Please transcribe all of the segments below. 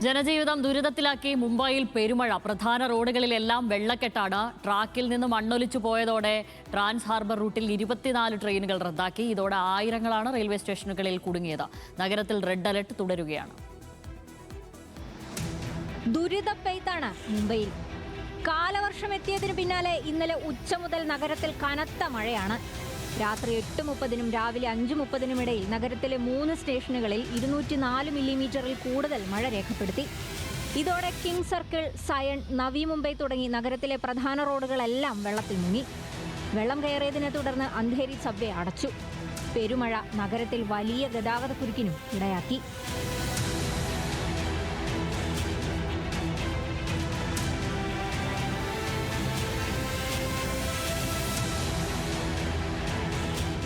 ജനജീവിതം ദുരിതത്തിലാക്കി മുംബൈയിൽ പെരുമഴ. പ്രധാന റോഡുകളിലെല്ലാം വെള്ളക്കെട്ടാണ്. ട്രാക്കിൽ നിന്ന് മണ്ണൊലിച്ചു പോയതോടെ ട്രാൻസ് ഹാർബർ റൂട്ടിൽ 24 ട്രെയിനുകൾ റദ്ദാക്കി. ഇതോടെ ആയിരങ്ങളാണ് റെയിൽവേ സ്റ്റേഷനുകളിൽ കുടുങ്ങിയത്. നഗരത്തിൽ റെഡ് അലർട്ട് തുടരുകയാണ്. ദുരിതപ്പെയ്ത്താണ് മുംബൈയിൽ. കാലവർഷം എത്തിയതിനു പിന്നാലെ ഇന്നലെ ഉച്ച മുതൽ നഗരത്തിൽ കനത്ത മഴയാണ്. രാത്രി 8:30-നും രാവിലെ 5:30-നും ഇടയിൽ നഗരത്തിലെ 3 സ്റ്റേഷനുകളിൽ 204 മില്ലിമീറ്ററിൽ കൂടുതൽ മഴ രേഖപ്പെടുത്തി. ഇതോടെ king circle, scion, Navi Mumbai തുടങ്ങി നഗരത്തിലെ പ്രധാന റോഡുകളെല്ലാം വെള്ളത്തിൽ മുങ്ങി. വെള്ളം കയറിയതിനെ തുടർന്ന് അന്ധേരി സബ്വേ അടച്ചു. പെരുമഴ നഗരത്തിൽ വലിയ ഗതാഗതക്കുരുക്കിനും ഇടയാക്കി.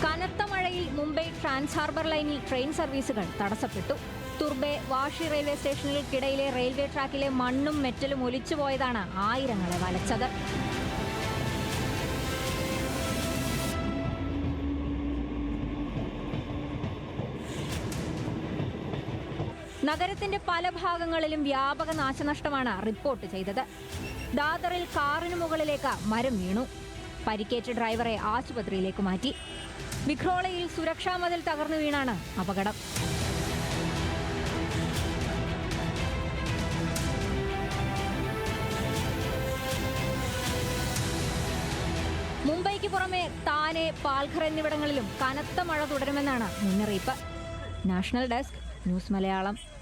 കനത്ത മഴയിൽ മുംബൈ ട്രാൻസ് ഹാർബർ ലൈനിൽ ട്രെയിൻ സർവീസുകൾ തടസ്സപ്പെട്ടു. തുർബെ, വാഷി റെയിൽവേ സ്റ്റേഷനുകൾക്കിടയിലെ റെയിൽവേ ട്രാക്കിലെ മണ്ണും മെറ്റലും ഒലിച്ചുപോയതാണ് ആയിരങ്ങളെ വലച്ചത്. നഗരത്തിന്റെ പല ഭാഗങ്ങളിലും വ്യാപക നാശനഷ്ടമാണ് റിപ്പോർട്ട് ചെയ്തത്. ദാദറിൽ കാറിന് മുകളിലേക്ക് മരം വീണു. പരിക്കേറ്റ ഡ്രൈവറെ ആശുപത്രിയിലേക്ക് മാറ്റി. വിഖ്രോളയിൽ സുരക്ഷാ മതിൽ തകർന്നു വീണാണ് അപകടം. മുംബൈക്ക് പുറമെ താനെ, പാൽഘർ എന്നിവിടങ്ങളിലും കനത്ത മഴ തുടരുമെന്നാണ് മുന്നറിയിപ്പ്. National desk, news Malayalam.